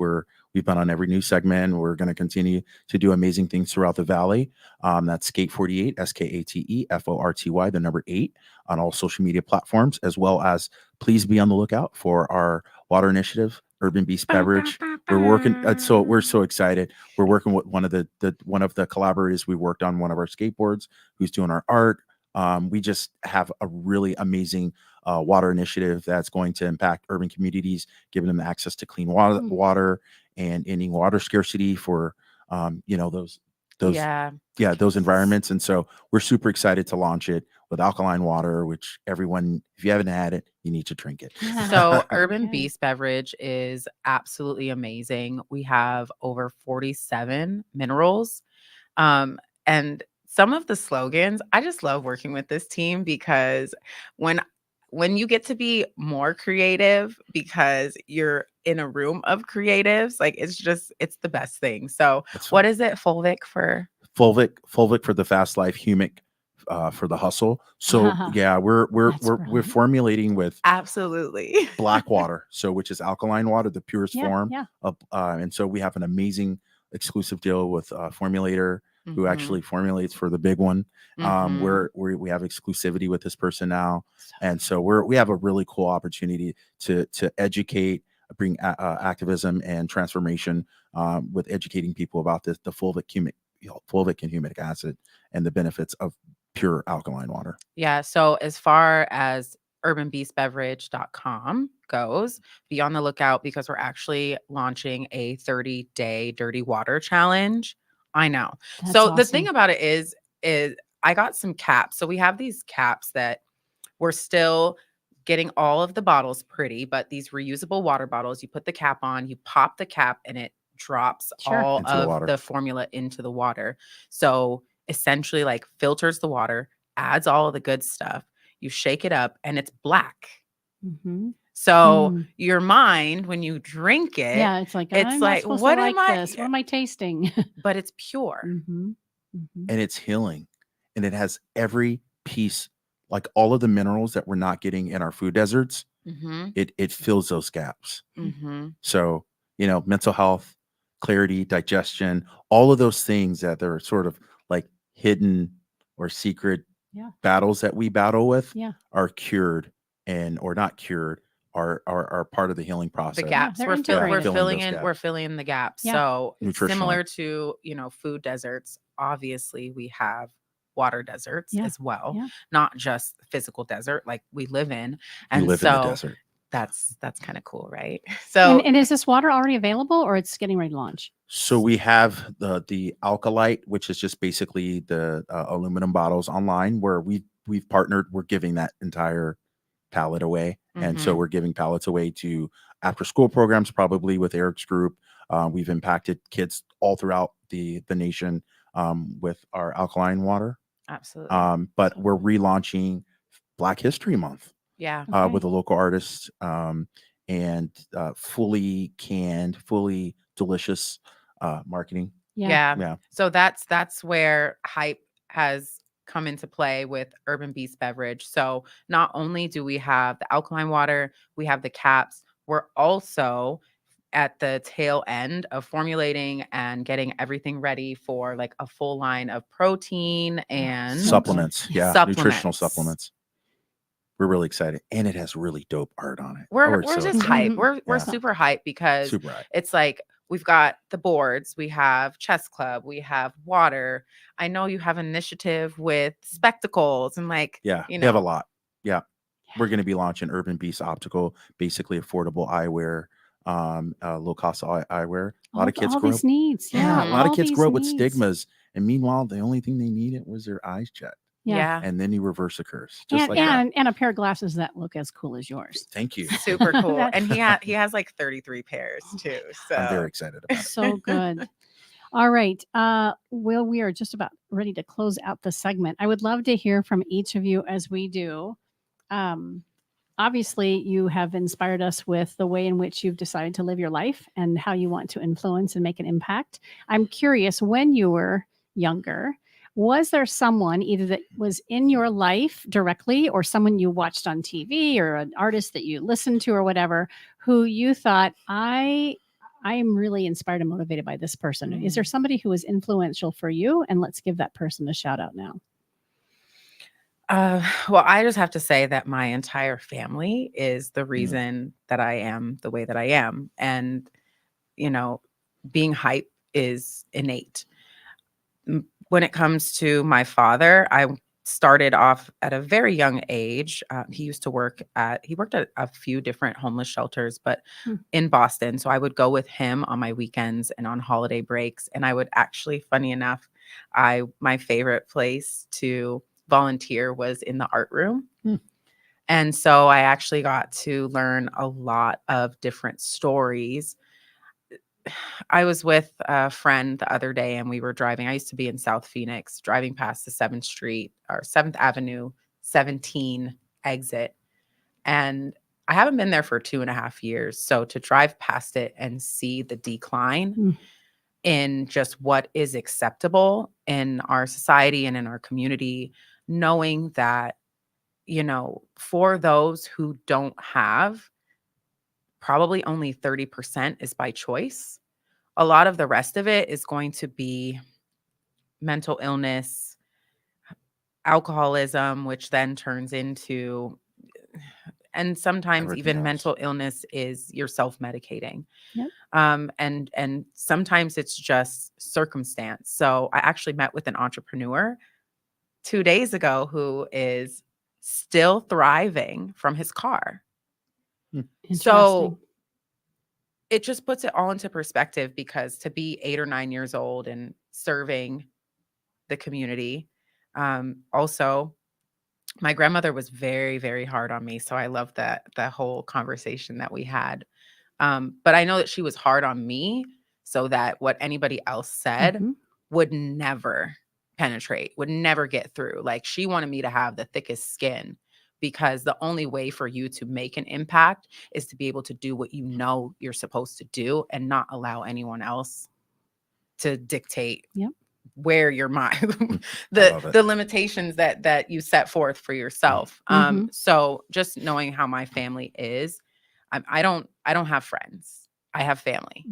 We've been on every news segment. We're going to continue to do amazing things throughout the Valley. That's Skate 48, SKATEFORTY, the number 8, on all social media platforms, as well as please be on the lookout for our water initiative, Urban Beast Beverage. We're working. We're so excited. We're working with one of the collaborators we worked on one of our skateboards, who's doing our art. We just have a really amazing water initiative that's going to impact urban communities, giving them access to clean water and ending water scarcity for those environments. And so we're super excited to launch it with alkaline water, which everyone, if you haven't had it, you need to drink it. So Urban Okay. Beast Beverage is absolutely amazing. We have over 47 minerals. And some of the slogans, I just love working with this team, because when you get to be more creative because you're in a room of creatives, like it's the best thing. So what is it? Fulvic for the fast life, humic for the hustle. So yeah, we're formulating with absolutely black water, which is alkaline water, the purest form. Yeah. And so we have an amazing exclusive deal with formulator who actually formulates for the big one. Where we have exclusivity with this person now, and so we have a really cool opportunity to educate, bring activism and transformation with educating people about the fulvic and humic acid and the benefits of pure alkaline water. Yeah. So as far as urbanbeastbeverage.com goes, be on the lookout, because we're actually launching a 30-day dirty water challenge. I know. That's so awesome. The thing about it is I got some caps. So we have these caps that we're still getting all of the bottles pretty, but these reusable water bottles, you put the cap on, you pop the cap, and it drops all into of the formula into the water. So essentially, like, filters the water, adds all of the good stuff. You shake it up, and it's black. So your mind, when you drink it, it's like, what am I tasting? But it's pure. And it's healing. And it has every piece, like all of the minerals that we're not getting in our food deserts. It fills those gaps. So, mental health, clarity, digestion, all of those things that are sort of like hidden or secret battles that we battle with are cured or not cured, are part of the healing process. The gaps we're filling in the gaps. So similar to, food deserts, obviously we have water deserts as well, not just physical desert like we live in. And in the desert. That's kind of cool, right? So and is this water already available, or it's getting ready to launch? So we have the Alkalite, which is just basically the aluminum bottles online, where we've partnered. We're giving that entire pallet away, and so we're giving pallets away to after school programs, probably with Eric's group. We've impacted kids all throughout the nation with our alkaline water. Absolutely. But we're relaunching Black History Month. Yeah. With a local artist and fully canned, fully delicious marketing. Yeah. So that's where hype has come into play with Urban Beast Beverage. So not only do we have the alkaline water, we have the caps, we're also at the tail end of formulating and getting everything ready for like a full line of protein and supplements. Nutritional supplements. We're really excited, and it has really dope art on it. We're just hype. We're super hype because it's like we've got the boards, we have chess club, we have water. I know you have initiative with spectacles and like, Yeah, you we have a know, lot. Yeah. We're going to be launching Urban Beast Optical, basically affordable eyewear, low cost eyewear. A lot of kids all grow these up. needs. Yeah, a lot of all kids these grow up with needs. stigmas, and meanwhile, the only thing they needed was their eyes checked, Yeah. yeah, and then you reverse the curse, just And, like that. and a pair of glasses that look as cool as yours. Thank you. super cool. That- And he has like 33 pairs too. So I'm very excited about it. So good. All right. Well, we are just about ready to close out the segment. I would love to hear from each of you as we do. Obviously, you have inspired us with the way in which you've decided to live your life and how you want to influence and make an impact. I'm curious, when you were younger, was there someone either that was in your life directly or someone you watched on TV or an artist that you listened to or whatever who you thought, I am really inspired and motivated by this person? Is there somebody who was influential for you? And let's give that person a shout out now. well, I just have to say that my entire family is the reason that I am the way that I am. And, you know, being hype is innate. When it comes to my father, I started off at a very young age. He worked at a few different homeless shelters, but in Boston. So I would go with him on my weekends and on holiday breaks. And I would actually, funny enough, my favorite place to volunteer was in the art room. And so I actually got to learn a lot of different stories. I was with a friend the other day and we were driving. I used to be in South Phoenix, driving past the 7th Street or 7th Avenue 17 exit. And I haven't been there for 2.5 years. So to drive past it and see the decline in just what is acceptable in our society and in our community, knowing that, you know, for those who don't have, probably only 30% is by choice. A lot of the rest of it is going to be mental illness, alcoholism, which then turns into, and sometimes Everything even else. mental illness is you're self-medicating. Yep. And sometimes it's just circumstance. So I actually met with an entrepreneur 2 days ago who is still thriving from his car. So it just puts it all into perspective, because to be 8 or 9 years old and serving the community, also my grandmother was very, very hard on me. So I love that whole conversation that we had. But I know that she was hard on me so that what anybody else said would never penetrate, would never get through. Like, she wanted me to have the thickest skin, because the only way for you to make an impact is to be able to do what you know you're supposed to do and not allow anyone else to dictate where your mind, the limitations that you set forth for yourself. So just knowing how my family is, I don't have friends. I have family.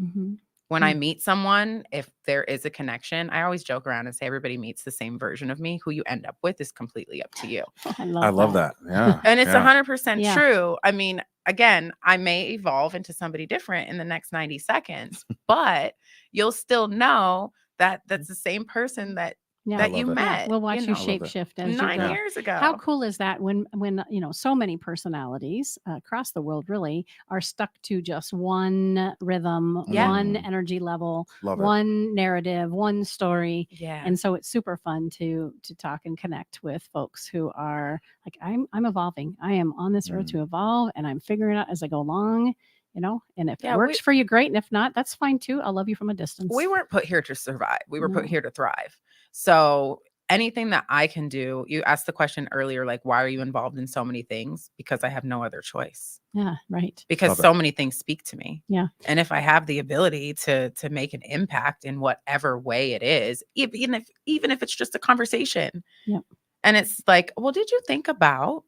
When I meet someone, if there is a connection, I always joke around and say everybody meets the same version of me. Who you end up with is completely up to you. I love that. Yeah. And it's 100% true. I mean, again, I may evolve into somebody different in the next 90 seconds, but you'll still know that that's the same person that you met. We'll watch you know, shape shift as 9 you go. years ago. How cool is that when you know, so many personalities across the world really are stuck to just one rhythm, one energy level, one narrative, one story. And so it's super fun to talk and connect with folks who are like, I'm evolving. I am on this road to evolve, and I'm figuring it out as I go along. You know, and if it works for you, great. And if not, that's fine too. I'll love you from a distance. We weren't put here to survive. We were put here to thrive. So anything that I can do, you asked the question earlier, like, why are you involved in so many things? Because I have no other choice. Yeah, right. Because so many things speak to me. Yeah. And if I have the ability to make an impact in whatever way it is, even if it's just a conversation. Yeah. And it's like, well, did you think about?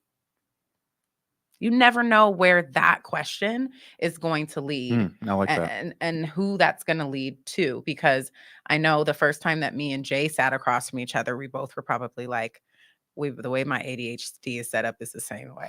You never know where that question is going to lead. I like that. And who that's going to lead to. Because I know the first time that me and Jay sat across from each other, we both were probably like, the way my ADHD is set up is the same way.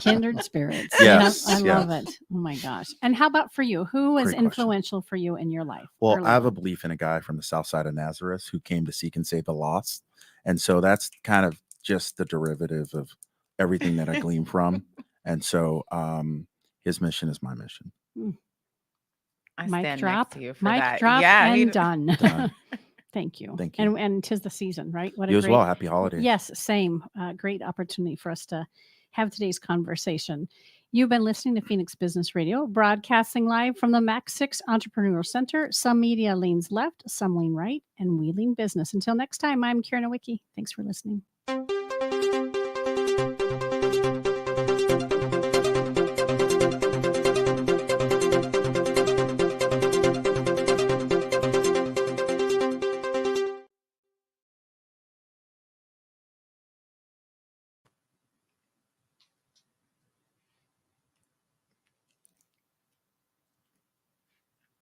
Kindred spirits. Yes, I yeah. love it. Oh my gosh. And how about for you? Who was Great question. influential for you in your life? Well, early I have a on? belief in a guy from the south side of Nazareth who came to seek and save the lost. And so that's kind of just the derivative of everything that I glean from. And so his mission is my mission. I Mic stand drop, next to you for mic that. drop, Yeah, and done. Done. Thank you. Thank you. And 'tis the season, right? What a You as great, well. Happy holidays. yes, same. Great opportunity for us to have today's conversation. You've been listening to Phoenix Business Radio, broadcasting live from the Mac 6 Entrepreneur Center. Some media leans left, some lean right, and we lean business. Until next time, I'm Karen Nowicki. Thanks for listening.